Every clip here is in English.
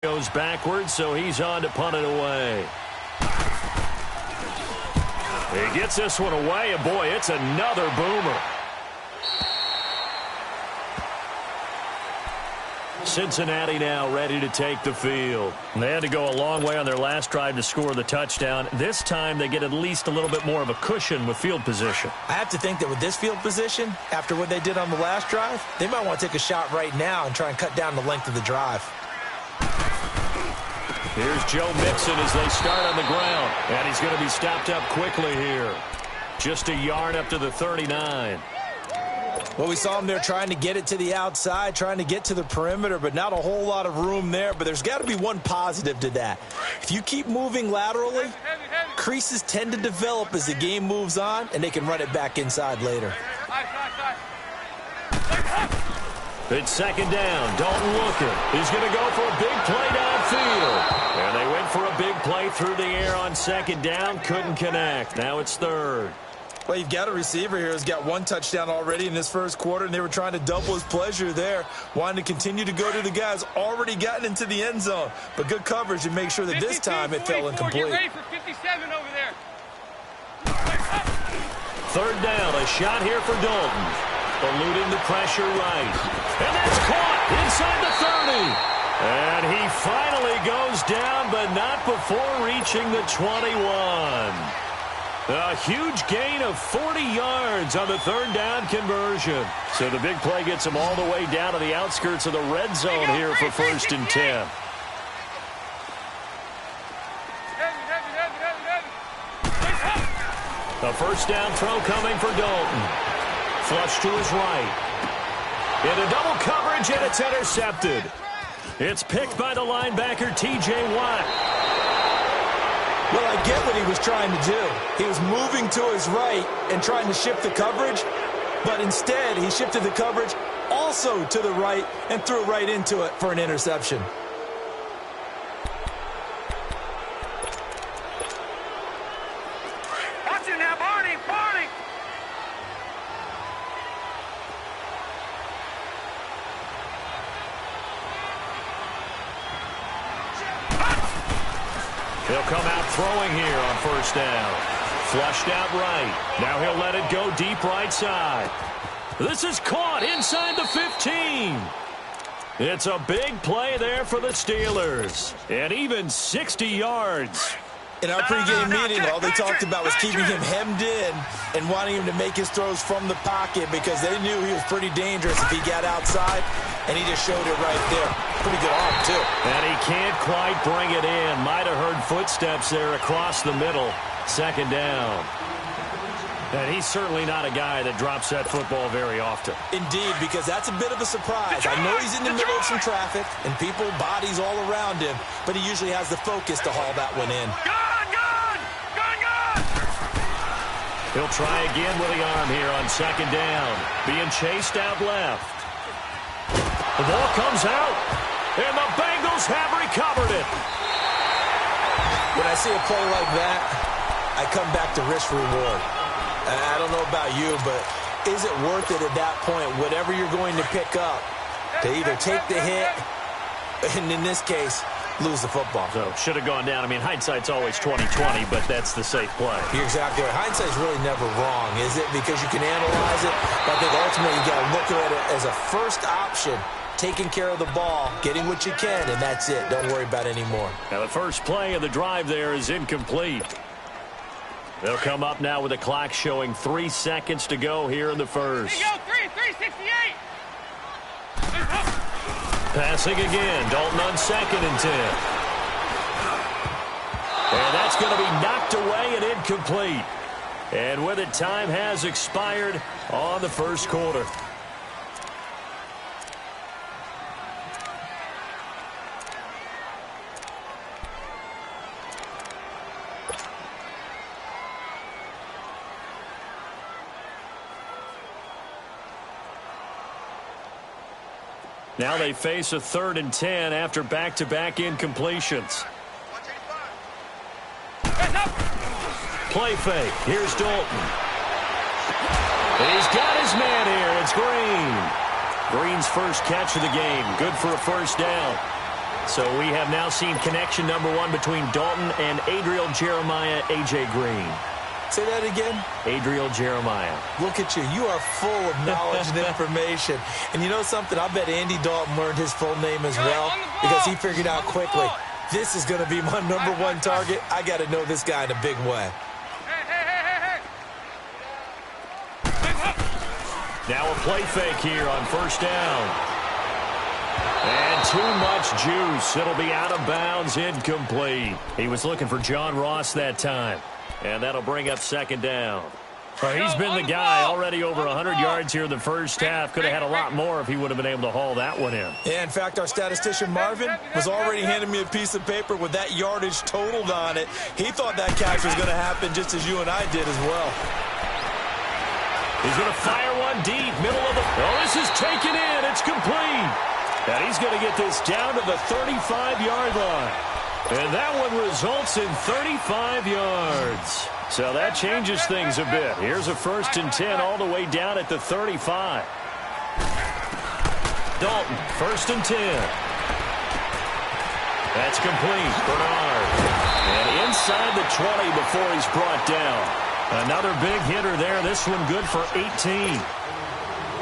Goes backwards, so he's on to punt it away. He gets this one away, and boy, it's another boomer. Cincinnati now ready to take the field. They had to go a long way on their last drive to score the touchdown. This time they get at least a little bit more of a cushion with field position. I have to think that with this field position, after what they did on the last drive, they might want to take a shot right now and try and cut down the length of the drive. Here's Joe Mixon as they start on the ground. And he's going to be stopped up quickly here. Just a yard up to the 39. Well, we saw him there trying to get it to the outside, trying to get to the perimeter, but not a whole lot of room there. But there's got to be one positive to that. If you keep moving laterally, creases tend to develop as the game moves on, and they can run it back inside later. It's second down. Dalton looking. He's going to go for a big play downfield. And they went for a big play through the air on second down. Couldn't connect. Now it's third. Well, you've got a receiver here who's got one touchdown already in this first quarter, and they were trying to double his pleasure there, wanting to continue to go to the guys already gotten into the end zone. But good coverage to make sure that this time it fell incomplete. Get ready for 57 over there. Third down, a shot here for Dalton. Eluding the pressure right. And that's caught inside the 30. And he finally goes down, but not before reaching the 21. A huge gain of 40 yards on the third down conversion. So the big play gets him all the way down to the outskirts of the red zone here for first and 10. A first down throw coming for Dalton. Flush to his right. Into double coverage, and it's intercepted. It's picked by the linebacker, T.J. Watt. Well, I get what he was trying to do. He was moving to his right and trying to shift the coverage, but instead he shifted the coverage also to the right and threw right into it for an interception. Watch it now, Barney, Barney. He'll come out throwing here on first down. Flushed out right. Now he'll let it go deep right side. This is caught inside the 15. It's a big play there for the Steelers. And even 60 yards. In our pregame meeting, all they talked about was keeping him hemmed in and wanting him to make his throws from the pocket because they knew he was pretty dangerous if he got outside, and he just showed it right there. Pretty good arm, too. And he can't quite bring it in. Might have heard footsteps there across the middle. Second down. And he's certainly not a guy that drops that football very often. Indeed, because that's a bit of a surprise. I know he's in the middle of some traffic and people, bodies all around him, but he usually has the focus to haul that one in. He'll try again with the arm here on second down. Being chased out left. The ball comes out, and the Bengals have recovered it. When I see a play like that, I come back to risk reward. I don't know about you, but is it worth it at that point, whatever you're going to pick up, to either take the hit, and in this case, lose the football? So, should have gone down. I mean, hindsight's always 20/20, but that's the safe play. You're exactly right. Hindsight's really never wrong, is it? Because you can analyze it, but I think ultimately you got to look at it as a first option, taking care of the ball, getting what you can, and that's it. Don't worry about it anymore. Now, the first play of the drive there is incomplete. They'll come up now with the clock showing 3 seconds to go here in the first. Here you go, 368. Passing again. Dalton on second and 10. And that's going to be knocked away and incomplete. And with it, time has expired on the first quarter. Now they face a 3rd and 10 after back-to-back incompletions. Play fake. Here's Dalton. He's got his man here. It's Green. Green's first catch of the game. Good for a first down. So we have now seen connection number 1 between Dalton and Adriel Jeremiah, A.J. Green. Say that again? Adriel Jeremiah. Look at you. You are full of knowledge and information. And you know something? I bet Andy Dalton learned his full name as well because he figured out quickly, this is going to be my number 1 target. I got to know this guy in a big way. Now a play fake here on first down. And too much juice. It'll be out of bounds, incomplete. He was looking for John Ross that time. And that'll bring up second down. Well, he's been the guy already over 100 yards here in the first half. Could have had a lot more if he would have been able to haul that one in. Yeah, in fact, our statistician Marvin was already handing me a piece of paper with that yardage totaled on it. He thought that catch was going to happen just as you and I did as well. He's going to fire one deep, middle of the... Oh, this is taken in. It's complete. And he's going to get this down to the 35-yard line. And that one results in 35 yards. So that changes things a bit. Here's a 1st and 10 all the way down at the 35. Dalton, 1st and 10. That's complete. Bernard. And inside the 20 before he's brought down. Another big hitter there. This one good for 18.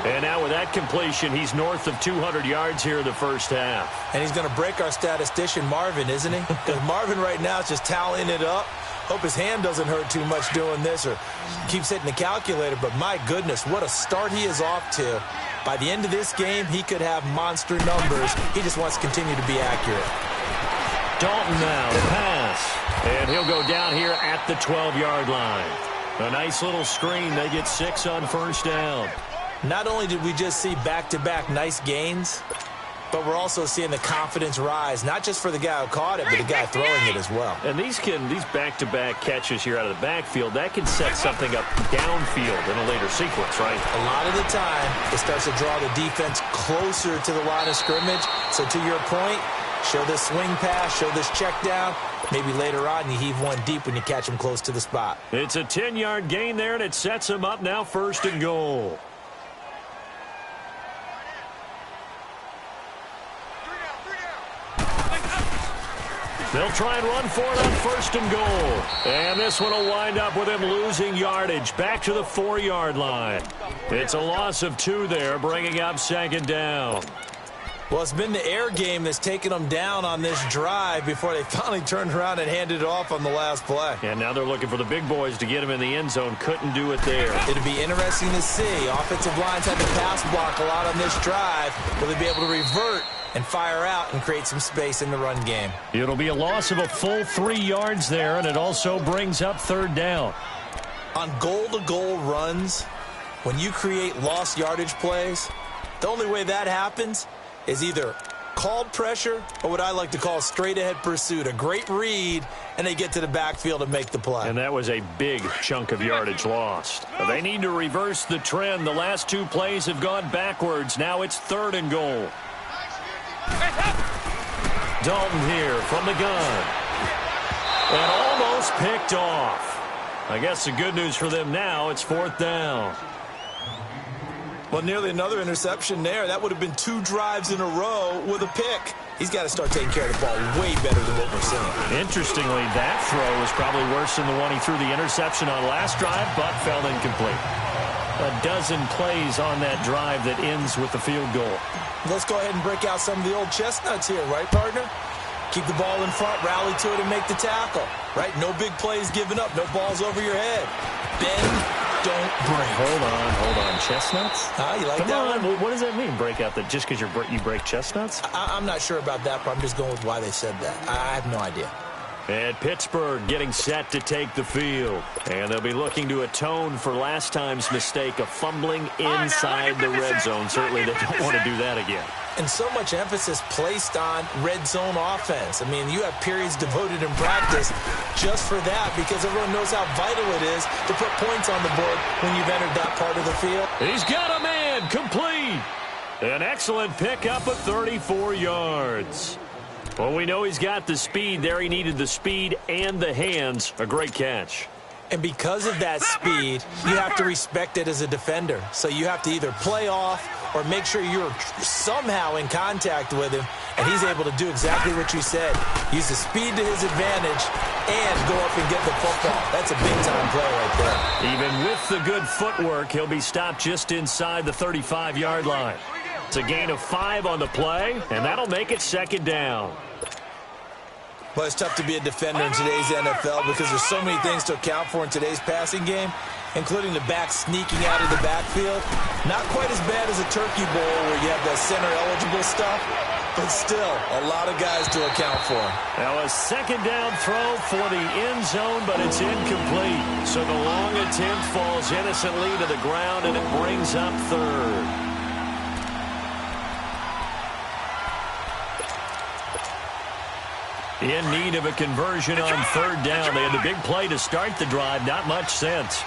And now with that completion, he's north of 200 yards here in the first half. And he's going to break our statistician Marvin, isn't he? Because Marvin right now is just tallying it up. Hope his hand doesn't hurt too much doing this or keeps hitting the calculator. But my goodness, what a start he is off to. By the end of this game, he could have monster numbers. He just wants to continue to be accurate. Dalton now to pass. And he'll go down here at the 12-yard line. A nice little screen. They get 6 on first down. Not only did we just see back-to-back nice gains, but we're also seeing the confidence rise, not just for the guy who caught it, but the guy throwing it as well. And these back-to-back catches here out of the backfield, that can set something up downfield in a later sequence, right? A lot of the time, it starts to draw the defense closer to the line of scrimmage. So to your point, show this swing pass, show this check down. Maybe later on you heave one deep when you catch him close to the spot. It's a 10-yard gain there, and it sets him up now 1st and goal. They'll try and run for it on 1st and goal. And this one will wind up with him losing yardage back to the 4-yard line. It's a loss of 2 there, bringing up 2nd down. Well, it's been the air game that's taken them down on this drive before they finally turned around and handed it off on the last play. And now they're looking for the big boys to get him in the end zone. Couldn't do it there. It'll be interesting to see. Offensive lines had to pass block a lot on this drive. Will they be able to revert and fire out and create some space in the run game? It'll be a loss of a full 3 yards there, and it also brings up 3rd down. On goal-to-goal runs, when you create lost yardage plays, the only way that happens is either called pressure or what I like to call straight-ahead pursuit. A great read, and they get to the backfield and make the play. And that was a big chunk of yardage lost. They need to reverse the trend. The last 2 plays have gone backwards. Now it's 3rd and goal. Dalton here from the gun. And almost picked off. I guess the good news for them now, it's 4th down. Well, nearly another interception there. That would have been 2 drives in a row with a pick. He's got to start taking care of the ball way better than what we're seeing. Interestingly, that throw was probably worse than the one he threw the interception on last drive, but fell incomplete. A dozen plays on that drive that ends with the field goal. Let's go ahead and break out some of the old chestnuts here, right, partner? Keep the ball in front, rally to it, and make the tackle, right? No big plays given up, no balls over your head. Bend, don't break. Hold on. Chestnuts? You like Come that on. one? What does that mean, break out? That just because you break chestnuts? I'm not sure about that, but I'm just going with why they said that. I have no idea. And Pittsburgh getting set to take the field. And they'll be looking to atone for last time's mistake of fumbling inside the red zone. Certainly they don't want to do that again. And so much emphasis placed on red zone offense. I mean, you have periods devoted in practice just for that because everyone knows how vital it is to put points on the board when you've entered that part of the field. He's got a man complete. An excellent pickup of 34 yards. Well, we know he's got the speed there. He needed the speed and the hands. A great catch. And because of that speed, you have to respect it as a defender. So you have to either play off or make sure you're somehow in contact with him, and he's able to do exactly what you said. Use the speed to his advantage and go up and get the football. That's a big-time play right there. Even with the good footwork, he'll be stopped just inside the 35-yard line. It's a gain of 5 on the play, and that'll make it second down. Well, it's tough to be a defender in today's NFL because there's so many things to account for in today's passing game, including the back sneaking out of the backfield. Not quite as bad as a turkey bowl where you have that center-eligible stuff, but still a lot of guys to account for. Now a second down throw for the end zone, but it's incomplete. So the long attempt falls innocently to the ground, and it brings up third. In need of a conversion on third down. They had the big play to start the drive. Not much sense.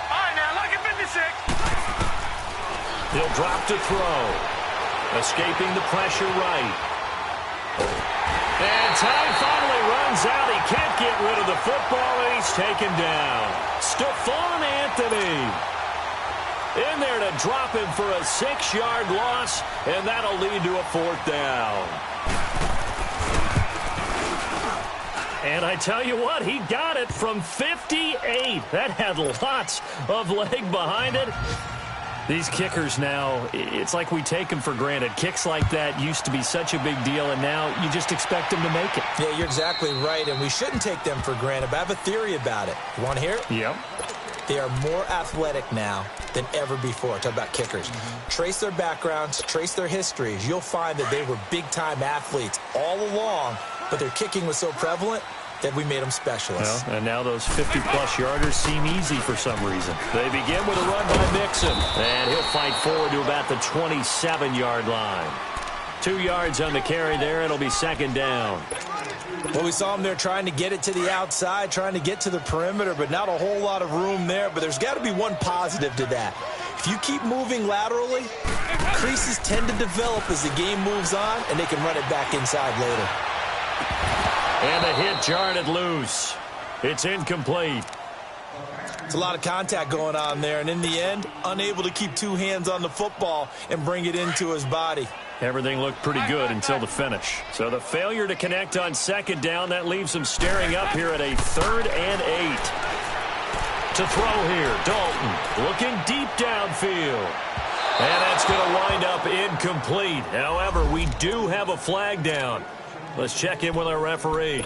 All right, now, look at 56. He'll drop to throw. Escaping the pressure right. And time finally runs out. He can't get rid of the football, and he's taken down. Stephon Anthony in there to drop him for a 6-yard loss, and that'll lead to a 4th down. And I tell you what, he got it from 58. That had lots of leg behind it. These kickers now, it's like we take them for granted. Kicks like that used to be such a big deal, and now you just expect them to make it. Yeah, you're exactly right, and we shouldn't take them for granted. But I have a theory about it. You want to hear it? Yep. They are more athletic now than ever before. Talk about kickers. Trace their backgrounds, trace their histories. You'll find that they were big-time athletes all along, but their kicking was so prevalent that we made them specialists. Well, and now those 50-plus yarders seem easy for some reason. They begin with a run by Mixon, and he'll fight forward to about the 27-yard line. 2 yards on the carry there. It'll be second down. Well, we saw him there trying to get it to the outside, trying to get to the perimeter, but not a whole lot of room there. But there's got to be one positive to that. If you keep moving laterally, creases tend to develop as the game moves on, and they can run it back inside later. And the hit jarred loose. It's incomplete. It's a lot of contact going on there, and in the end, unable to keep 2 hands on the football and bring it into his body. Everything looked pretty good until the finish. So the failure to connect on second down, that leaves him staring up here at a 3rd and 8. To throw here, Dalton looking deep downfield. And that's going to wind up incomplete. However, we do have a flag down. Let's check in with our referee.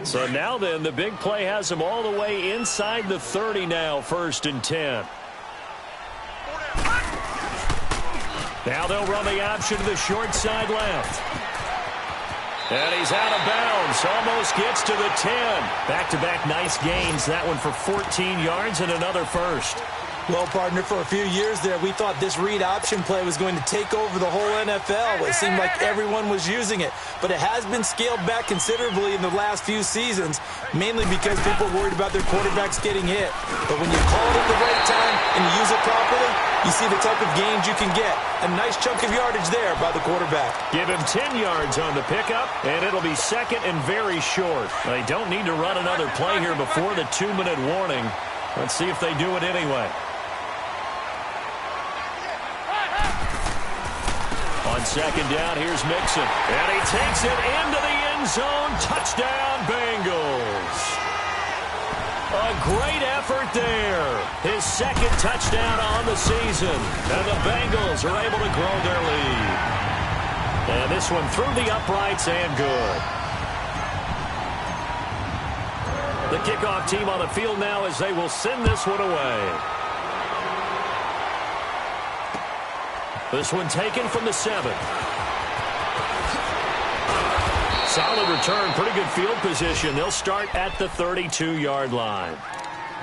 So now then, the big play has him all the way inside the 30 now, 1st and 10. Now they'll run the option to the short side left. And he's out of bounds. Almost gets to the 10. Back-to-back nice gains. That one for 14 yards and another first. Well, partner, for a few years there, we thought this read option play was going to take over the whole NFL. It seemed like everyone was using it. But it has been scaled back considerably in the last few seasons, mainly because people are worried about their quarterbacks getting hit. But when you call it at the right time and you use it properly, you see the type of gains you can get. A nice chunk of yardage there by the quarterback. Give him 10 yards on the pickup, and it'll be second and very short. They don't need to run another play here before the 2-minute warning. Let's see if they do it anyway. On second down, here's Mixon. And he takes it into the end zone. Touchdown, Bengals. A great effort there. His 2nd touchdown on the season. And the Bengals are able to grow their lead. And this one through the uprights and good. The kickoff team on the field now as they will send this one away. This one taken from the 7. Solid return, pretty good field position. They'll start at the 32-yard line.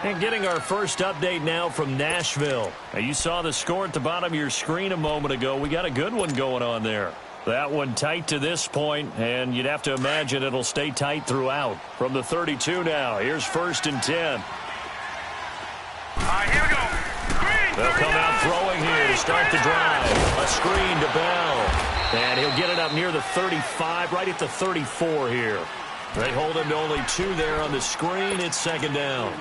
And getting our first update now from Nashville. Now, you saw the score at the bottom of your screen a moment ago. We got a good one going on there. That one tight to this point, and you'd have to imagine it'll stay tight throughout. From the 32 now, here's 1st and 10. All right, here we go. They'll come out throwing here to start the drive. A screen to Bell. And he'll get it up near the 35, right at the 34 here. They hold him to only 2 there on the screen. It's second down.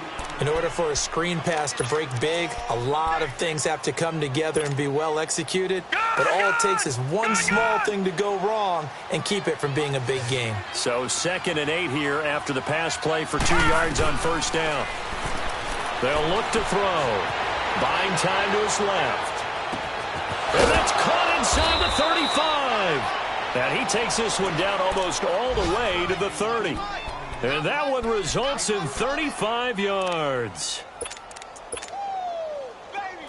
In order for a screen pass to break big, a lot of things have to come together and be well executed. But all it takes is one small thing to go wrong and keep it from being a big game. So 2nd and 8 here after the pass play for 2 yards on first down. They'll look to throw. Buying time to his left. And that's caught inside the 35. And he takes this one down almost all the way to the 30. And that one results in 35 yards.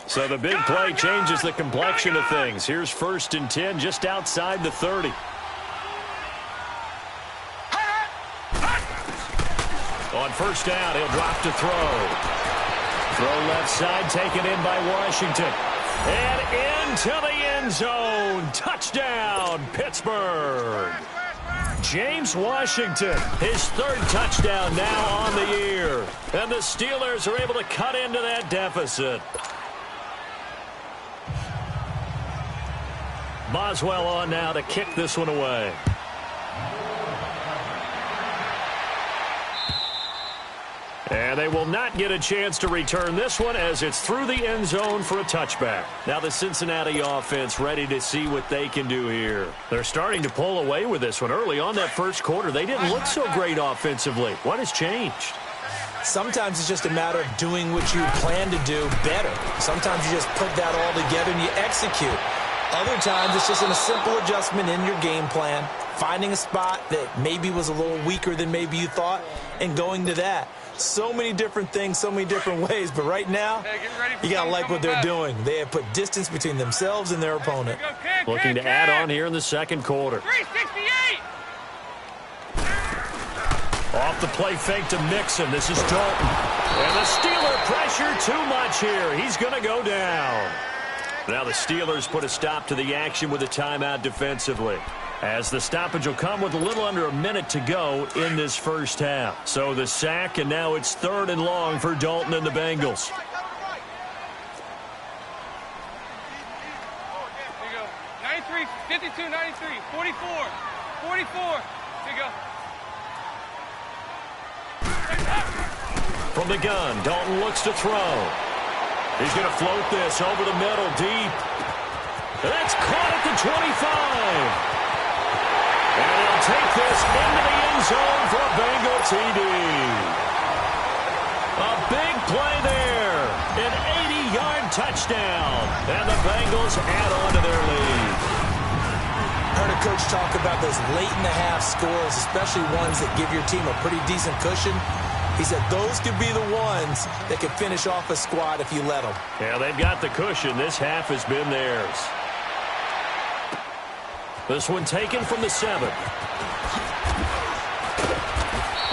So the big play changes the complexion of things. Here's 1st and 10 just outside the 30. On first down, he'll drop to throw. Throw left side, taken in by Washington. And into the end zone. Touchdown, Pittsburgh. James Washington, his 3rd touchdown now on the year. And the Steelers are able to cut into that deficit. Boswell on now to kick this one away. And they will not get a chance to return this one as it's through the end zone for a touchback. Now the Cincinnati offense ready to see what they can do here. They're starting to pull away with this one. Early on that first quarter, they didn't look so great offensively. What has changed? Sometimes it's just a matter of doing what you plan to do better. Sometimes you just put that all together and you execute. Other times it's just a simple adjustment in your game plan, finding a spot that maybe was a little weaker than maybe you thought, and going to that. So many different things, so many different ways, but right now, you got to like what they're doing. They have put distance between themselves and their opponent. Looking to add on here in the second quarter. 368. Off the play fake to Mixon. This is Dalton. And the Steeler pressure too much here. He's going to go down. Now the Steelers put a stop to the action with a timeout defensively, as the stoppage will come with a little under a minute to go in this first half. So the sack, and now it's 3rd and long for Dalton and the Bengals. There you go. 93, 52, 93, 44, 44. There you go. From the gun, Dalton looks to throw. He's going to float this over the middle deep. And that's caught at the 25. And he'll take this into the end zone for a Bengal TD. A big play there. An 80-yard touchdown. And the Bengals add on to their lead. Heard a coach talk about those late-in-the-half scores, especially ones that give your team a pretty decent cushion. He said those could be the ones that could finish off a squad if you let them. Yeah, they've got the cushion. This half has been theirs. This one taken from the 7.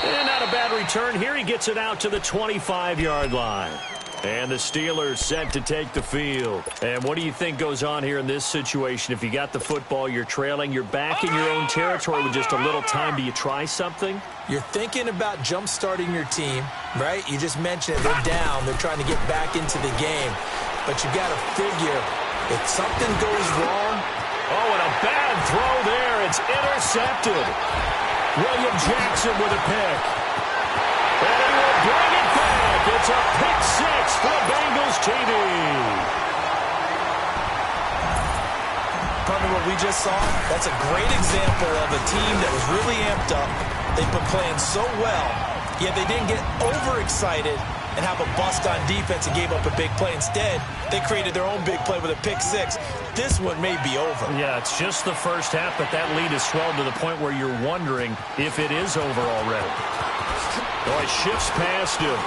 And not a bad return here. He gets it out to the 25-yard line. And the Steelers set to take the field. And what do you think goes on here in this situation? If you got the football, you're trailing, you're back in your own territory with just a little time. Do you try something? You're thinking about jump-starting your team, right? You just mentioned it. They're down. They're trying to get back into the game. But you got to figure, if something goes wrong. Oh, and a bad throw there. It's intercepted. William Jackson with a pick. And he will bring it back. It's a pick 6 for the Bengals TD. Partner, what we just saw, that's a great example of a team that was really amped up. They've been playing so well, yet they didn't get overexcited and have a bust on defense and gave up a big play. Instead, they created their own big play with a pick 6. This one may be over. Yeah, it's just the first half, but that lead has swelled to the point where you're wondering if it is over already. Oh, it shifts past him.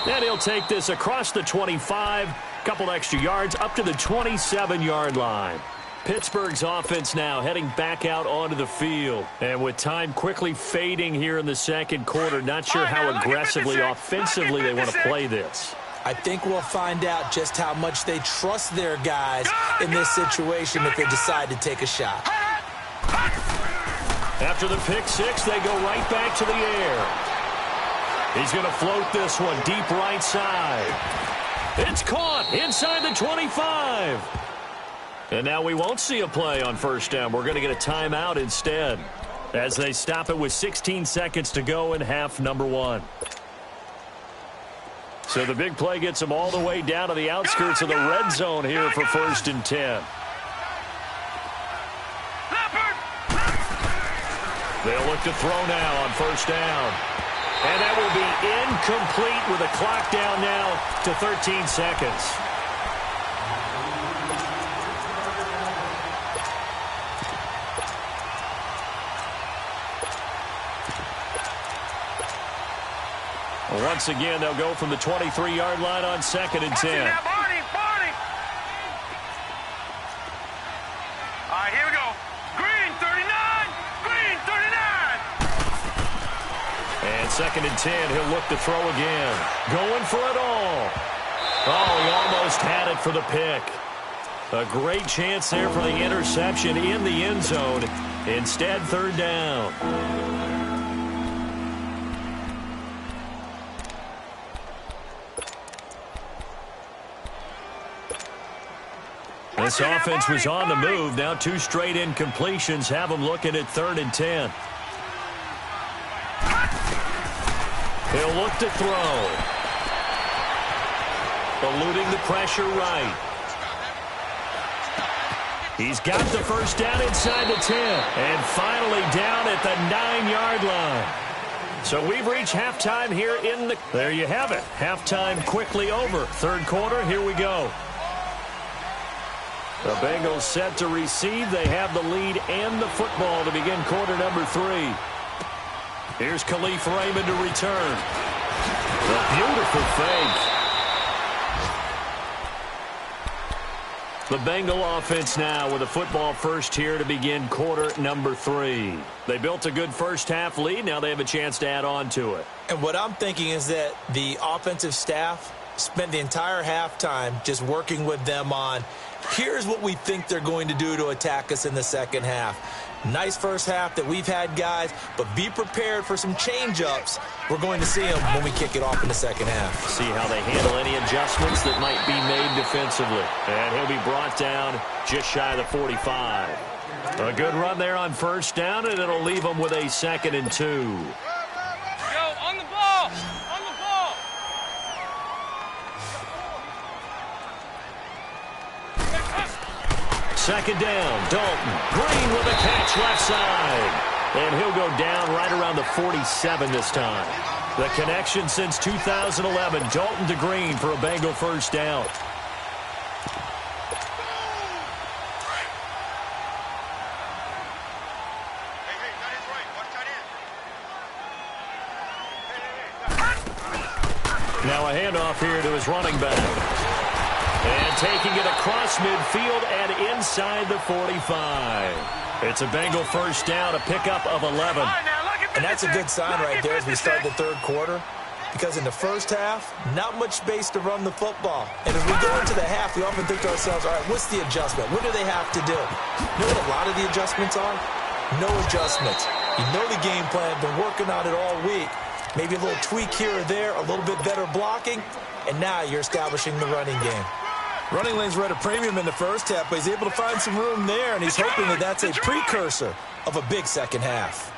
And he'll take this across the 25, couple extra yards, up to the 27-yard line. Pittsburgh's offense now heading back out onto the field. And with time quickly fading here in the second quarter, not sure how aggressively, offensively they want to play this. I think we'll find out just how much they trust their guys in this situation if they decide to take a shot. After the pick 6, they go right back to the air. He's going to float this one deep right side. It's caught inside the 25. And now we won't see a play on first down. We're going to get a timeout instead as they stop it with 16 seconds to go in half number 1. So the big play gets them all the way down to the outskirts of the red zone here for 1st and 10. They'll look to throw now on 1st down. And that will be incomplete with a clock down now to 13 seconds. Once again, they'll go from the 23-yard line on 2nd and 10. All right, here we go. Green, 39. Green, 39. And 2nd and 10, he'll look to throw again. Going for it all. Oh, he almost had it for the pick. A great chance there for the interception in the end zone. Instead, 3rd down. This offense was on the move. Now 2 straight incompletions have them looking at 3rd and 10. He'll look to throw. Eluding the pressure right. He's got the 1st down inside the 10. And finally down at the 9-yard line. So we've reached halftime here in the... There you have it. Halftime quickly over. 3rd quarter, here we go. The Bengals set to receive. They have the lead and the football to begin quarter number 3. Here's Khalif Raymond to return. A beautiful fake. The Bengal offense now with a football first here to begin quarter number 3. They built a good first half lead. Now they have a chance to add on to it. And what I'm thinking is that the offensive staff spent the entire halftime just working with them on, here's what we think they're going to do to attack us in the second half. Nice first half that we've had, guys, but be prepared for some change-ups. We're going to see them when we kick it off in the second half. See how they handle any adjustments that might be made defensively. And he'll be brought down just shy of the 45. A good run there on 1st down, and it'll leave them with a 2nd and 2. Yo, on the ball. On the ball. 2nd down, Dalton. Green with a catch left side. And he'll go down right around the 47 this time. The connection since 2011, Dalton to Green for a Bengal 1st down. Now a handoff here to his running back. And taking it across midfield and inside the 45. It's a Bengal 1st down, a pickup of 11. And that's a good sign right there as we start the 3rd quarter. Because in the first half, not much space to run the football. And as we go into the half, we often think to ourselves, all right, what's the adjustment? What do they have to do? You know what a lot of the adjustments are? No adjustments. You know the game plan, been working on it all week. Maybe a little tweak here or there, a little bit better blocking, and now you're establishing the running game. Running lanes were at a premium in the first half, but he's able to find some room there, and he's hoping that that's a precursor of a big second half.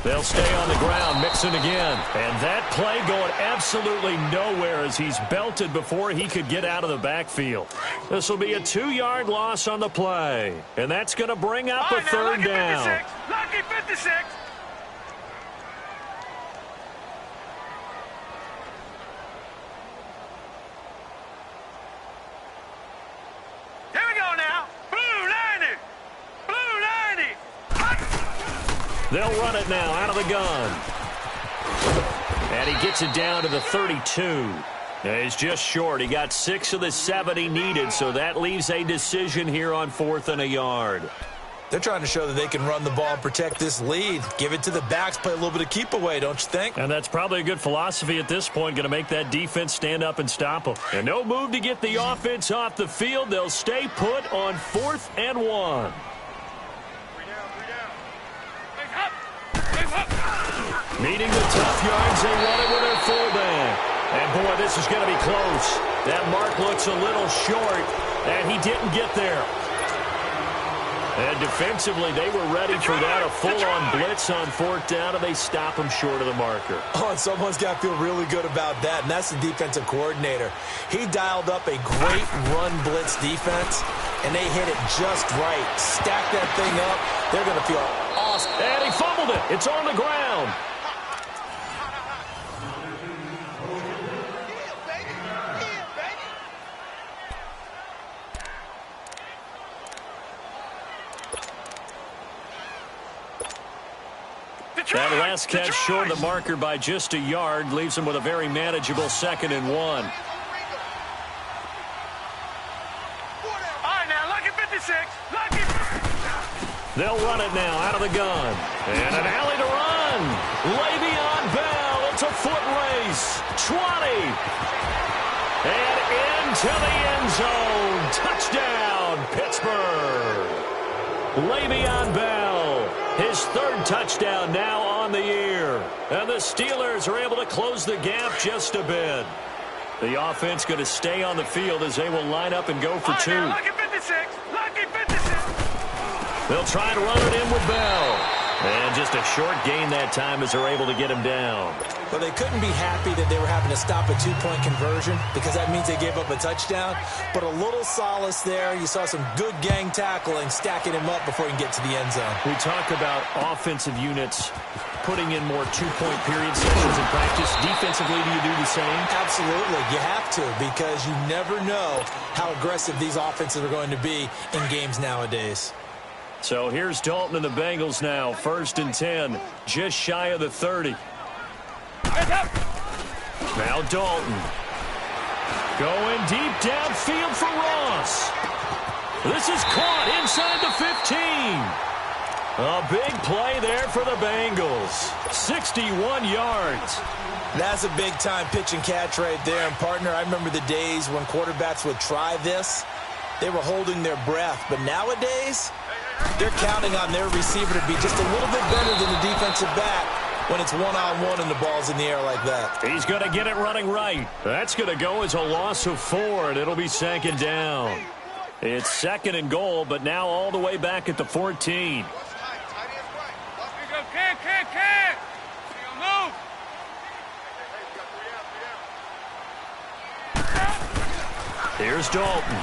They'll stay on the ground, mixing again. And that play going absolutely nowhere as he's belted before he could get out of the backfield. This will be a 2-yard loss on the play. And that's going to bring up a 3rd down. Lucky 56. Here we go now. Blue 90. Blue 90. They'll run it now out of the gun. And he gets it down to the 32. He's just short. He got 6 of the 7 he needed, so that leaves a decision here on 4th and a yard. They're trying to show that they can run the ball and protect this lead. Give it to the backs, play a little bit of keep away, don't you think? And that's probably a good philosophy at this point, going to make that defense stand up and stop them. And no move to get the offense off the field. They'll stay put on 4th and 1. Meeting the tough yards, they run it with their fullback. And, boy, this is going to be close. That mark looks a little short, and he didn't get there. And defensively, they were ready for that, a full-on blitz on fourth down, and they stop him short of the marker. Oh, and someone's got to feel really good about that, and that's the defensive coordinator. He dialed up a great run blitz defense, and they hit it just right. Stack that thing up. They're going to feel awesome. And he fumbled it. It's on the ground. That last catch short of the marker by just a yard leaves him with a very manageable 2nd and 1. All right, now, lucky 56. Lucky. They'll run it now out of the gun. And an alley to run. Le'Veon Bell. It's a foot race. 20. And into the end zone. Touchdown, Pittsburgh. Le'Veon Bell. His 3rd touchdown now on the year. And the Steelers are able to close the gap just a bit. The offense going to stay on the field as they will line up and go for 2. Now, lucky 56. Lucky 56. They'll try to run it in with Bell. And just a short gain that time as they're able to get him down. But they couldn't be happy that they were having to stop a 2-point conversion because that means they gave up a touchdown. But a little solace there. You saw some good gang tackling, stacking him up before he can get to the end zone. We talk about offensive units putting in more 2-point period sessions in practice. Defensively, do you do the same? Absolutely. You have to because you never know how aggressive these offenses are going to be in games nowadays. So here's Dalton and the Bengals now. 1st and 10, just shy of the 30. Now Dalton. Going deep downfield for Ross. This is caught inside the 15. A big play there for the Bengals. 61 yards. That's a big-time pitch and catch right there. And, partner, I remember the days when quarterbacks would try this. They were holding their breath. But nowadays, they're counting on their receiver to be just a little bit better than the defensive back when it's one-on-one and the ball's in the air like that. He's going to get it running right. That's going to go as a loss of 4, and it'll be 2nd down. It's 2nd and goal, but now all the way back at the 14. Can. Move. Here's Dalton.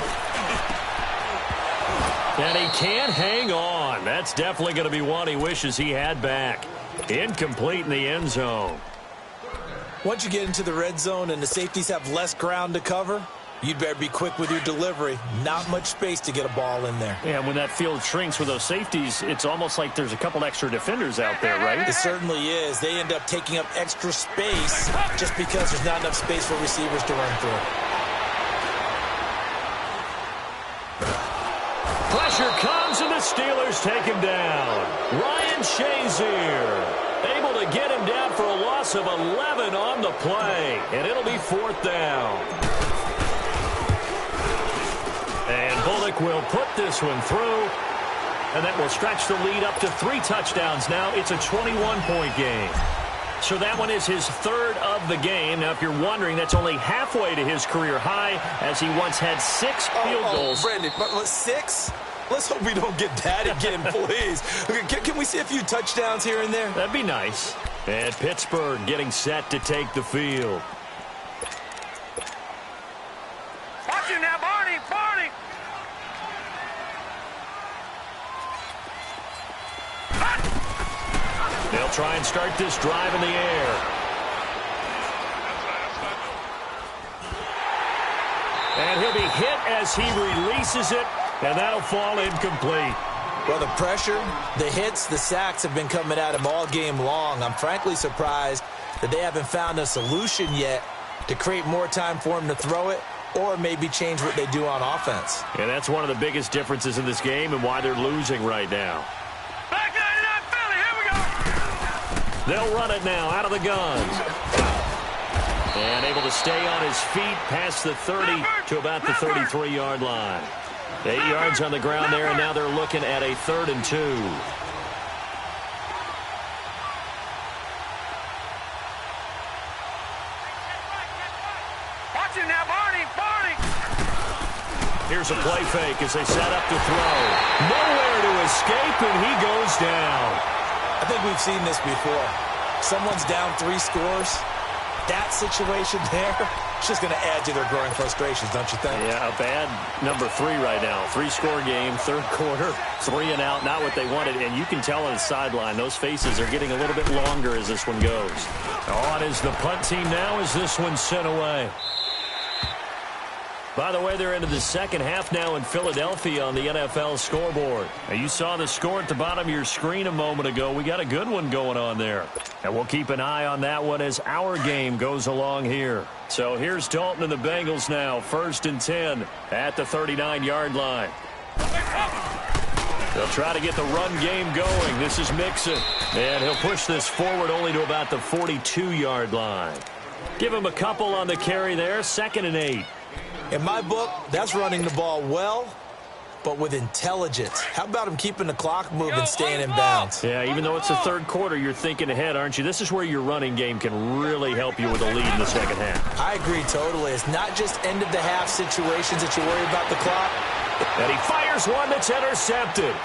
And he can't hang on. That's definitely going to be one he wishes he had back. Incomplete in the end zone. Once you get into the red zone and the safeties have less ground to cover, you'd better be quick with your delivery. Not much space to get a ball in there. Yeah, when that field shrinks with those safeties, it's almost like there's a couple extra defenders out there, right? It certainly is. They end up taking up extra space just because there's not enough space for receivers to run through. Pressure comes, and the Steelers take him down. Ryan Shazier able to get him down for a loss of 11 on the play, and it'll be 4th down. And Bullock will put this one through, and that will stretch the lead up to 3 touchdowns now. It's a 21-point game. So that one is his 3rd of the game. Now, if you're wondering, that's only halfway to his career high, as he once had 6 field goals. Brandon, 6? Let's hope we don't get that again, please. Can we see a few touchdowns here and there? That'd be nice. And Pittsburgh getting set to take the field. Watch it now, Barney. They'll try and start this drive in the air. And he'll be hit as he releases it, and that'll fall incomplete. Well, the pressure, the hits, the sacks have been coming at him all game long. I'm frankly surprised that they haven't found a solution yet to create more time for him to throw it or maybe change what they do on offense. And that's one of the biggest differences in this game and why they're losing right now. Back 99 Philly, here we go. They'll run it now out of the gun. And able to stay on his feet past the 30 to about the 33-yard line. 8 yards on the ground there, and now they're looking at a 3rd and 2. Watch it now, Barney. Here's a play fake as they set up to throw. Nowhere to escape, and he goes down. I think we've seen this before. Someone's down 3 scores. That situation there, it's just going to add to their growing frustrations, don't you think? Yeah, a bad number 3 right now. 3-score game, third quarter, 3 and out, not what they wanted. And you can tell on the sideline, those faces are getting a little bit longer as this one goes. On is the punt team now as this one's sent away. By the way, they're into the second half now in Philadelphia on the NFL scoreboard. Now, you saw the score at the bottom of your screen a moment ago. We got a good one going on there. And we'll keep an eye on that one as our game goes along here. So here's Dalton and the Bengals now, 1st and 10 at the 39-yard line. They'll try to get the run game going. This is Mixon. And he'll push this forward only to about the 42-yard line. Give him a couple on the carry there, 2nd and 8. In my book, that's running the ball well, but with intelligence. How about him keeping the clock moving, staying in bounds? Yeah, even though it's the third quarter, you're thinking ahead, aren't you? This is where your running game can really help you with a lead in the second half. I agree totally. It's not just end-of-the-half situations that you worry about the clock. And he fires one that's intercepted.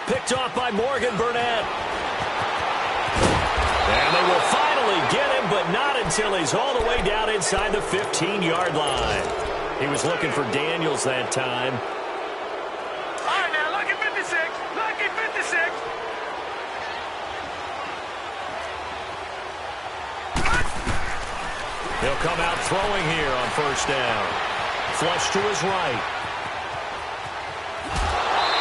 Picked off by Morgan Burnett. And they will finally get him, but not until he's all the way down inside the 15-yard line. He was looking for Daniels that time. All right, now, lucky 56. Lucky 56. He'll come out throwing here on 1st down. Flush to his right.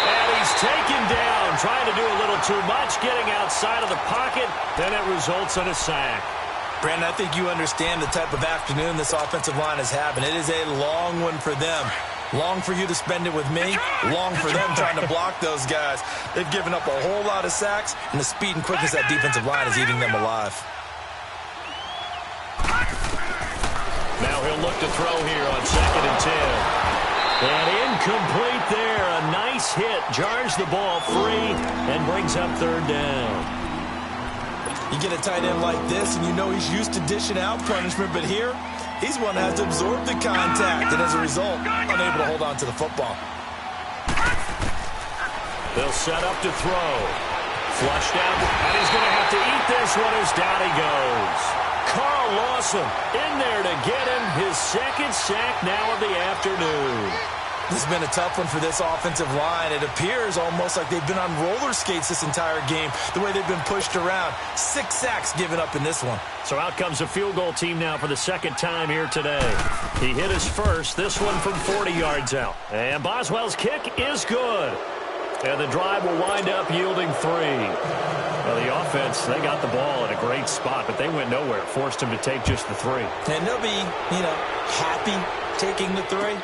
And he's taken down, trying to do a little too much, getting outside of the pocket. Then it results in a sack. Brandon, I think you understand the type of afternoon this offensive line is having. It is a long one for them. Long for you to spend it with me. Long for them trying to block those guys. They've given up a whole lot of sacks, and the speed and quickness of that defensive line is eating them alive. Now he'll look to throw here on 2nd and 10. And incomplete there. A nice hit. Jars the ball free and brings up 3rd down. You get a tight end like this, and you know he's used to dishing out punishment, but here, he's one that has to absorb the contact, and as a result, unable to hold on to the football. They'll set up to throw. Flushed out, and he's going to have to eat this one as down he goes. Carl Lawson in there to get him his 2nd sack now of the afternoon. This has been a tough one for this offensive line. It appears almost like they've been on roller skates this entire game, the way they've been pushed around. 6 sacks given up in this one. So out comes a field goal team now for the 2nd time here today. He hit his first, this one from 40 yards out. And Boswell's kick is good. And the drive will wind up yielding 3. Well, the offense, they got the ball at a great spot, but they went nowhere. Forced him to take just the 3. And they'll be, happy taking the 3.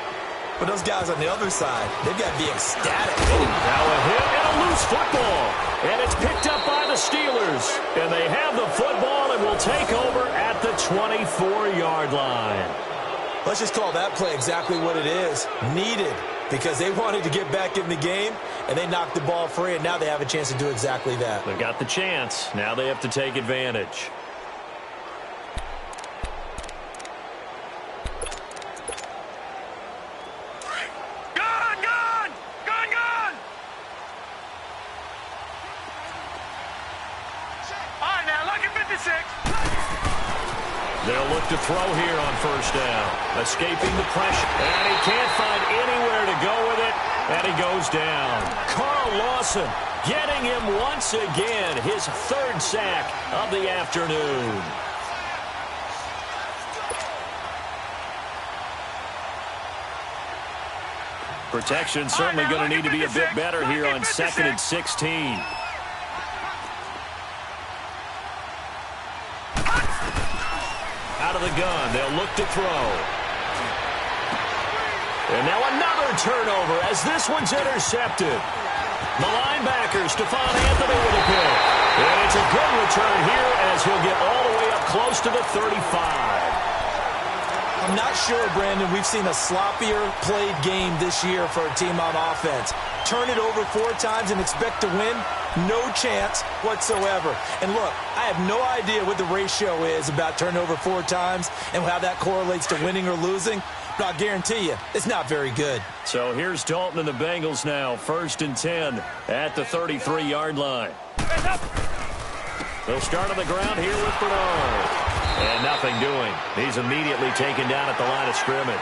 But those guys on the other side, they've got to be ecstatic. Now a hit and a loose football. And it's picked up by the Steelers. And they have the football and will take over at the 24-yard line. Let's just call that play exactly what it is. Needed. Because they wanted to get back in the game, and they knocked the ball free, and now they have a chance to do exactly that. They've got the chance. Now they have to take advantage. They'll look to throw here on 1st down. Escaping the pressure. And he can't find anywhere to go with it. And he goes down. Carl Lawson getting him once again. His 3rd sack of the afternoon. Protection certainly going to need to be a bit better here on 2nd and 16. Out of the gun, they'll look to throw. And now another turnover as this one's intercepted. The linebacker, Stephon Anthony with a pick. And it's a good return here as he'll get all the way up close to the 35. I'm not sure, Brandon, we've seen a sloppier played game this year for a team on offense. Turn it over 4 times and expect to win? No chance whatsoever. And look, I have no idea what the ratio is about turnover 4 times and how that correlates to winning or losing. but I'll guarantee you it's not very good. So here's Dalton and the Bengals now, 1st and 10 at the 33-yard line. They'll start on the ground here with Bernard. And nothing doing. He's immediately taken down at the line of scrimmage.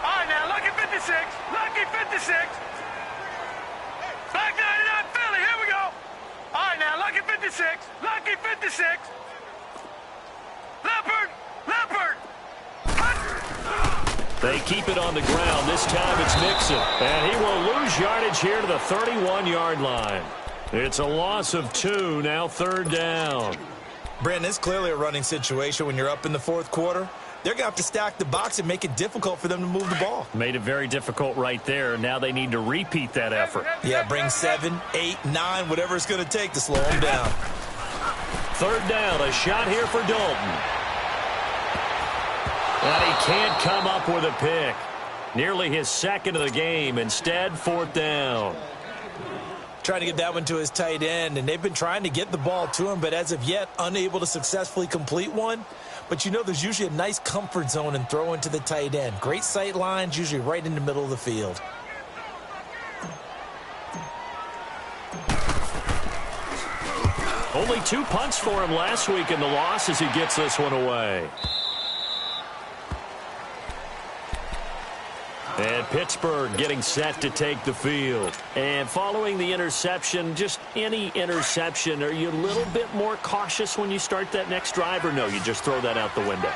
All right, now, lucky 56. Lucky 56. Back 99 Philly. Here we go. All right, now, lucky 56. Lucky 56. Leopard. Leopard. They keep it on the ground. This time it's Nixon. And he will lose yardage here to the 31-yard line. It's a loss of 2, now 3rd down. Brandon, it's clearly a running situation when you're up in the 4th quarter. They're going to have to stack the box and make it difficult for them to move the ball. Made it very difficult right there. Now they need to repeat that effort. Yeah, bring 7, 8, 9, whatever it's going to take to slow them down. 3rd down, a shot here for Dalton. And he can't come up with a pick. Nearly his 2nd of the game. Instead, 4th down. Trying to get that one to his tight end, and they've been trying to get the ball to him, but as of yet, unable to successfully complete one. But you know there's usually a nice comfort zone in throwing to the tight end. Great sight lines, usually right in the middle of the field. Only 2 punts for him last week in the loss as he gets this one away. And Pittsburgh getting set to take the field. And following the interception, just any interception, are you a little bit more cautious when you start that next drive, or no, you just throw that out the window?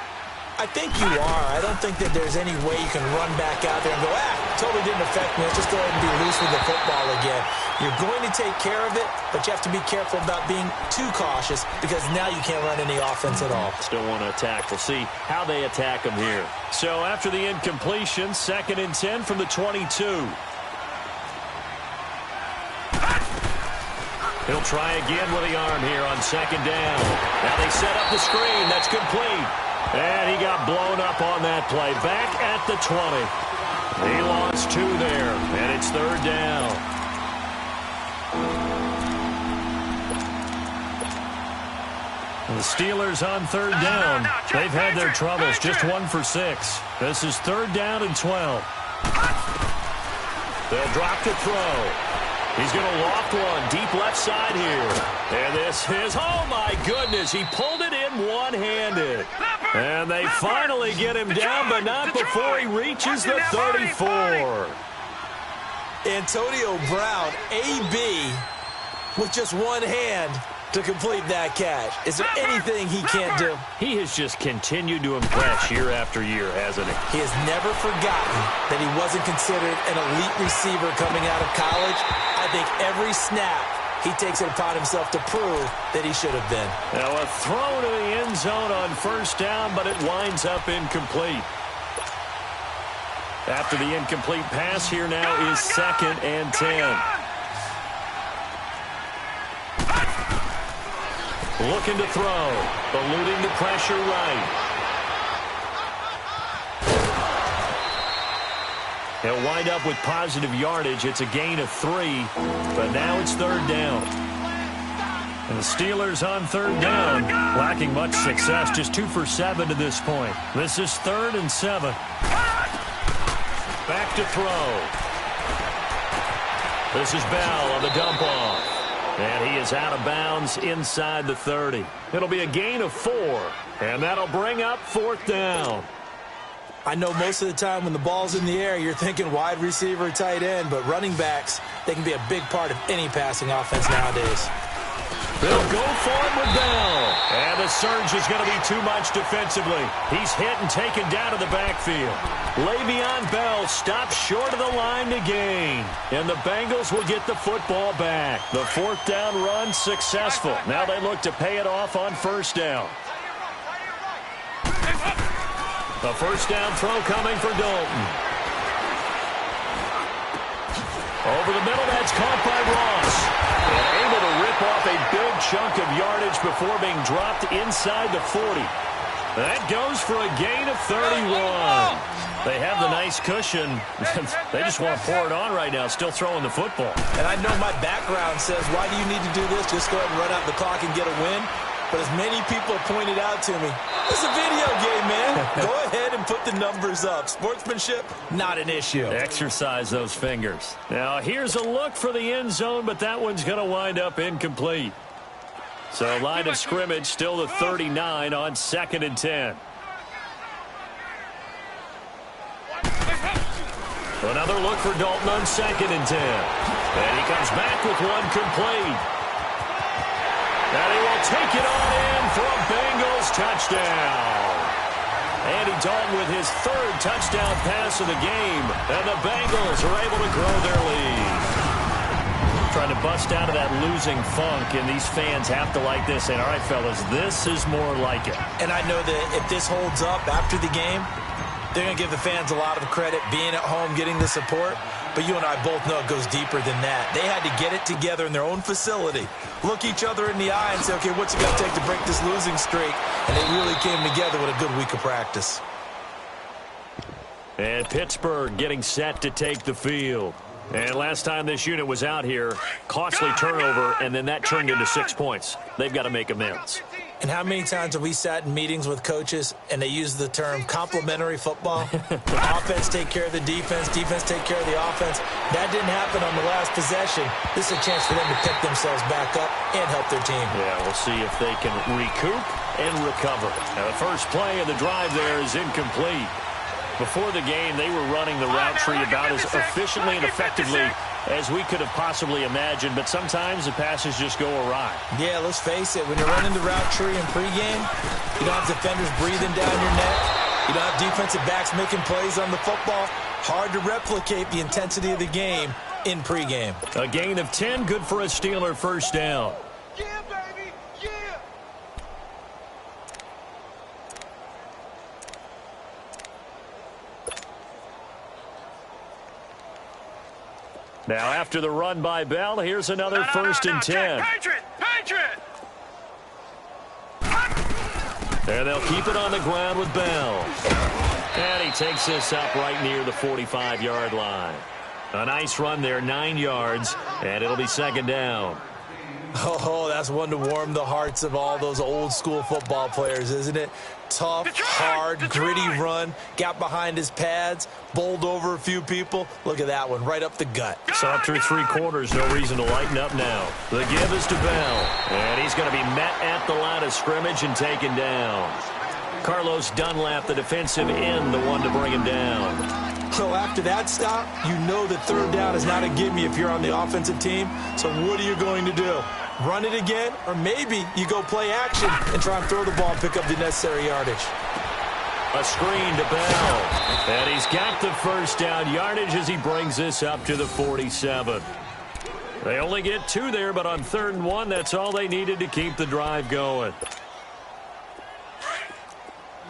I think you are. I don't think that there's any way you can run back out there and go, totally didn't affect me. Let's just go ahead and be loose with the football again. You're going to take care of it, but you have to be careful about being too cautious because now you can't run any offense at all. Still want to attack. We'll see how they attack him here. So after the incompletion, 2nd and 10 from the 22. He'll try again with the arm here on 2nd down. Now they set up the screen. That's complete. And he got blown up on that play. Back at the 20. He lost 2 there, and it's 3rd down. The Steelers on 3rd down. They've had their troubles, just 1 for 6. This is 3rd down and 12. They'll drop to throw. He's going to loft one deep left side here. And this is, oh my goodness, he pulled it in one-handed. And they finally get him down, but not before he reaches the 34. Antonio Brown, AB, with just one hand to complete that catch. Is there anything he can't do? He has just continued to impress year after year, hasn't he? He has never forgotten that he wasn't considered an elite receiver coming out of college. I think every snap he takes it upon himself to prove that he should have been. Now a throw to the end zone on 1st down, but it winds up incomplete. After the incomplete pass, here now is 2nd and 10. Looking to throw, eluding the pressure right. He'll wind up with positive yardage. It's a gain of 3, but now it's 3rd down. And the Steelers on 3rd down, lacking much success, just 2 for 7 to this point. This is 3rd and 7. Back to throw. This is Bell on the dump off. And he is out of bounds inside the 30. It'll be a gain of 4, and that'll bring up 4th down. I know most of the time when the ball's in the air, you're thinking wide receiver, tight end, but running backs, they can be a big part of any passing offense nowadays. They'll go for it with Bell. And the surge is going to be too much defensively. He's hit and taken down to the backfield. Le'Veon Bell stops short of the line to gain. And the Bengals will get the football back. The 4th down run successful. Now they look to pay it off on 1st down. The 1st down throw coming for Dalton. Over the middle, that's caught by Ross. And able to rip off a big chunk of yardage before being dropped inside the 40. That goes for a gain of 31. They have the nice cushion. They just want to pour it on right now, still throwing the football. And I know my background says, why do you need to do this? Just go ahead and run out the clock and get a win. But as many people have pointed out to me, it's a video game, man. Go ahead and put the numbers up. Sportsmanship, not an issue. Exercise those fingers. Now, here's a look for the end zone, but that one's going to wind up incomplete. So, line of scrimmage still the 39 on 2nd and 10. Another look for Dalton on 2nd and 10. And he comes back with one complete. And he will take it on in for a Bengals touchdown. Andy Dalton with his 3rd touchdown pass of the game. And the Bengals are able to grow their lead. Trying to bust out of that losing funk, and these fans have to like this. And all right, fellas, this is more like it. And I know that if this holds up after the game, they're going to give the fans a lot of credit being at home, getting the support. But you and I both know it goes deeper than that. They had to get it together in their own facility, look each other in the eye and say, okay, what's it going to take to break this losing streak? And they really came together with a good week of practice. And Pittsburgh getting set to take the field. And last time this unit was out here, costly turnover, and then that turned into 6 points. They've got to make amends. And how many times have we sat in meetings with coaches and they use the term complementary football? Offense take care of the defense, defense take care of the offense. That didn't happen on the last possession. This is a chance for them to pick themselves back up and help their team. Yeah, we'll see if they can recoup and recover. Now, the first play of the drive there is incomplete. Before the game, they were running the route tree about as efficiently and effectively as we could have possibly imagined, but sometimes the passes just go awry. Yeah, let's face it, when you're running the route tree in pregame, you don't have defenders breathing down your neck. You don't have defensive backs making plays on the football. Hard to replicate the intensity of the game in pregame. A gain of 10, good for a Steeler first down. Yeah, baby, yeah. Now, after the run by Bell, here's another 1st and 10. Patriot! And they'll keep it on the ground with Bell. And he takes this up right near the 45-yard line. A nice run there, 9 yards, and it'll be 2nd down. Oh, that's one to warm the hearts of all those old-school football players, isn't it? Tough, hard, gritty run. Got behind his pads, bowled over a few people. Look at that one, right up the gut. Saw through 3 quarters, no reason to lighten up now. The give is to Bell, and he's going to be met at the line of scrimmage and taken down. Carlos Dunlap, the defensive end, the one to bring him down. So after that stop, you know that 3rd down is not a gimme if you're on the offensive team. So what are you going to do? Run it again? Or maybe you go play action and try and throw the ball and pick up the necessary yardage. A screen to Bell. And he's got the first down yardage as he brings this up to the 47. They only get 2 there, but on 3rd and 1, that's all they needed to keep the drive going.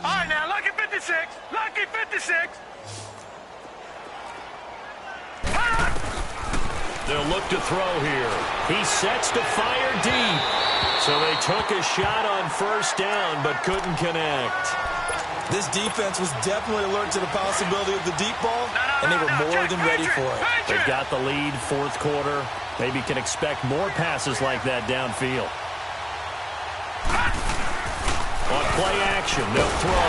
All right, now, lucky 56. Lucky 56. They'll look to throw here. He sets to fire deep. So they took a shot on 1st down, but couldn't connect. This defense was definitely alert to the possibility of the deep ball, and they were more than ready for it. They've got the lead, 4th quarter. Maybe can expect more passes like that downfield. On play action, they'll throw.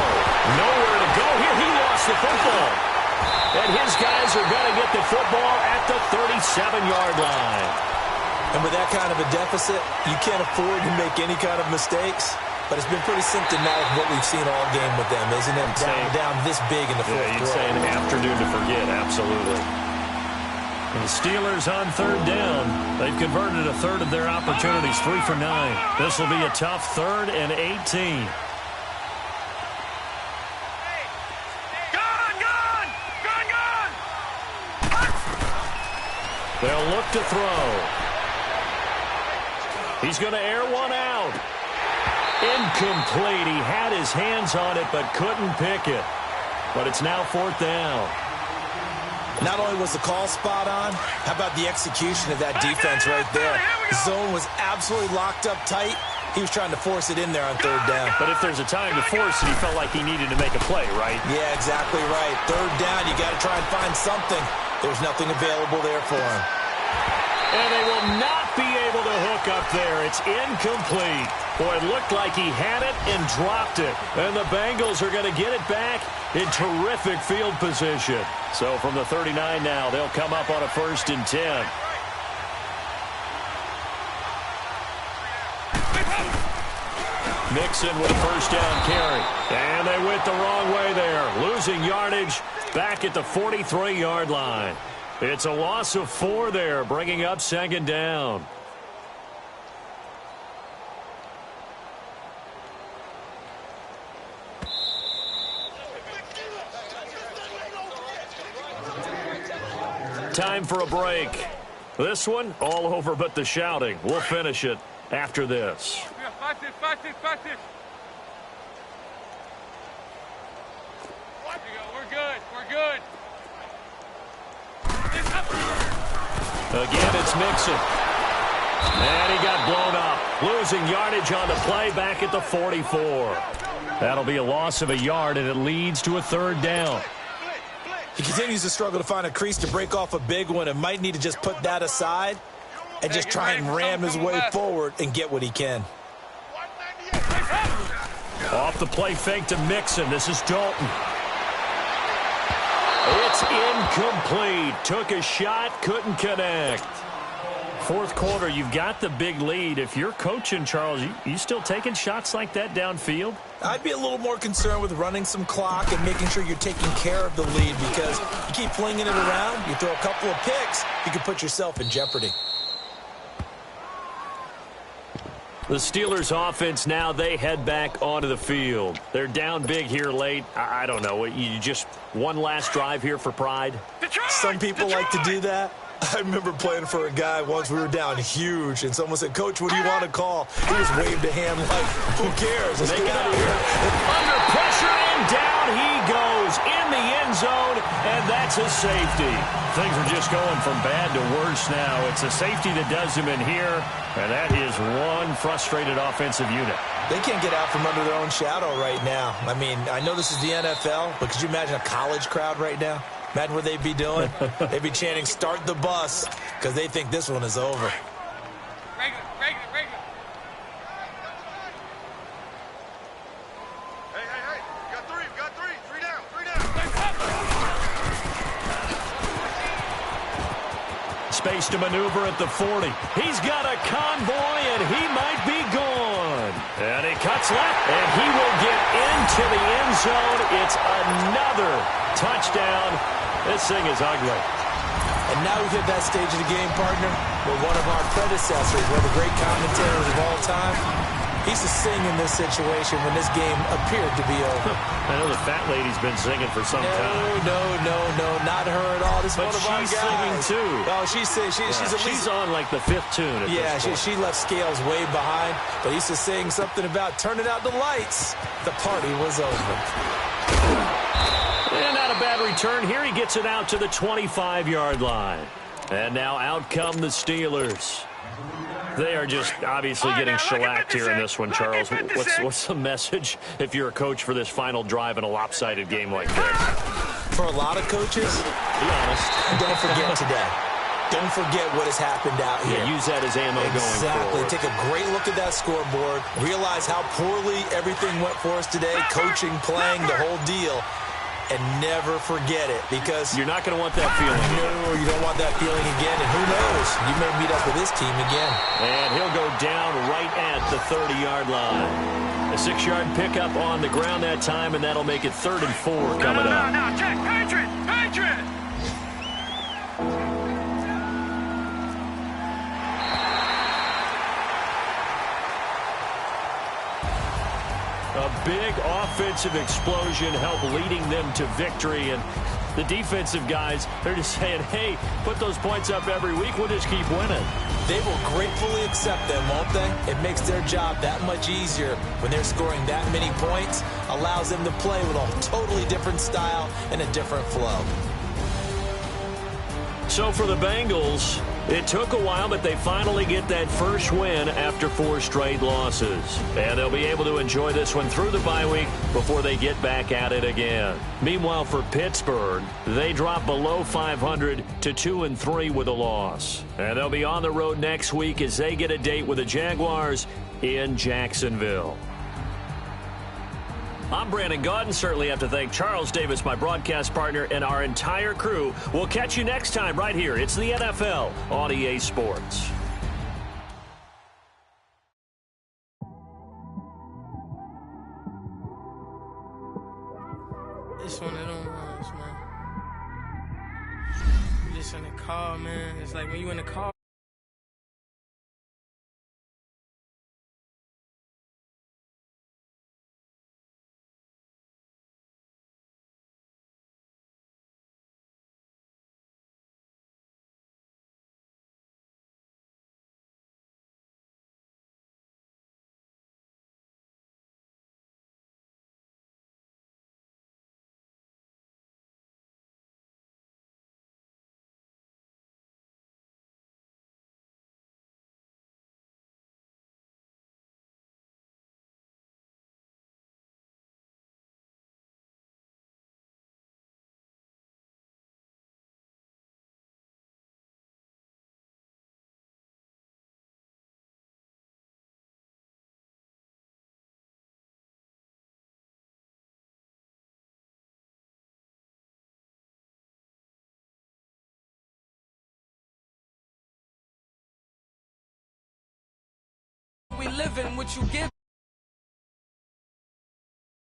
Nowhere to go here. He lost the football. And his guys are going to get the football at the 37-yard line. And with that kind of a deficit, you can't afford to make any kind of mistakes. But it's been pretty symptomatic of what we've seen all game with them, isn't it? Down this big in the 4th quarter. You'd say an afternoon to forget, absolutely. And the Steelers on 3rd down. They've converted a 3rd of their opportunities, 3 for 9. This will be a tough 3rd and 18. They'll look to throw. He's going to air one out. Incomplete. He had his hands on it but couldn't pick it. But it's now 4th down. Not only was the call spot on, how about the execution of that defense right there? The zone was absolutely locked up tight. He was trying to force it in there on third down. But if there's a time to force it, he felt like he needed to make a play, right? Yeah, exactly right. Third down, you got to try and find something. There's nothing available there for him. And they will not be able to hook up there. It's incomplete. Boy, it looked like he had it and dropped it. And the Bengals are going to get it back in terrific field position. So from the 39 now, they'll come up on a 1st and 10. Mixon with a first down carry. And they went the wrong way there. Losing yardage back at the 43-yard line. It's a loss of 4 there, bringing up 2nd down. Time for a break. This one, all over but the shouting. We'll finish it after this. Fight this. We're good. Again, it's Mixon. And he got blown up. Losing yardage on the play back at the 44. That'll be a loss of a yard, and it leads to a 3rd down. He continues to struggle to find a crease to break off a big one and might need to just put that aside and just try and ram his way forward and get what he can. Off the play fake to Mixon. This is Dalton. It's incomplete. Took a shot, couldn't connect. 4th quarter, you've got the big lead. If you're coaching, Charles, you still taking shots like that downfield? I'd be a little more concerned with running some clock and making sure you're taking care of the lead, because you keep flinging it around, you throw a couple of picks, you can put yourself in jeopardy. The Steelers offense now, they head back onto the field. They're down big here late. I don't know. You just one last drive here for pride? Some people like to do that. I remember playing for a guy once. We were down huge, and someone said, "Coach, what do you want to call?" He just waved a hand like, "Who cares? Let's get out of here." Under pressure, and down he goes in the end zone, and that's a safety. Things are just going from bad to worse now. It's a safety that does him in here, and that is one frustrated offensive unit. They can't get out from under their own shadow right now. I mean, I know this is the NFL, but could you imagine a college crowd right now? Imagine what they'd be doing. They'd be chanting, "Start the bus," because they think this one is over. Regular. Hey. We got three. Three down. Space to maneuver at the 40. He's got a convoy, and he might be gone. And he cuts left, and he will get into the end zone. It's another touchdown. This thing is ugly. And now we've hit that stage of the game, partner, where one of our predecessors, one of the great commentators of all time, he's to sing in this situation when this game appeared to be over. I know the fat lady's been singing for some time. No, not her at all. This is one of our guys. But she's singing too. Oh, she's on like the 5th tune. She left Scales way behind, but he used to sing something about turning out the lights. The party was over. And not a bad return here. He gets it out to the 25-yard line. And now out come the Steelers. They are just obviously getting shellacked here in this one, Charles. What's the message if you're a coach for this final drive in a lopsided game like this? For a lot of coaches, be honest, don't forget today. Don't forget what has happened out here. Yeah, use that as ammo going forward. Take a great look at that scoreboard. Realize how poorly everything went for us today. Coaching, playing, the whole deal. And never forget it, because you're not going to want that feeling. No, you don't want that feeling again. And who knows? You may meet up with this team again. And he'll go down right at the 30-yard line. A 6-yard pickup on the ground that time, and that'll make it 3rd and 4 coming up. No, check. Patriot! A big offensive explosion helped leading them to victory. And the defensive guys, they're just saying, hey, put those points up every week. We'll just keep winning. They will gratefully accept them, won't they? It makes their job that much easier when they're scoring that many points. Allows them to play with a totally different style and a different flow. So for the Bengals, it took a while, but they finally get that first win after 4 straight losses. And they'll be able to enjoy this one through the bye week before they get back at it again. Meanwhile, for Pittsburgh, they drop below 500 to 2-3 with a loss. And they'll be on the road next week as they get a date with the Jaguars in Jacksonville. I'm Brandon Gaudin. Certainly have to thank Charles Davis, my broadcast partner, and our entire crew. We'll catch you next time right here. It's the NFL on EA Sports. It's one of them ones, man. You just in the car, man. It's like when you in the car. We living what you give.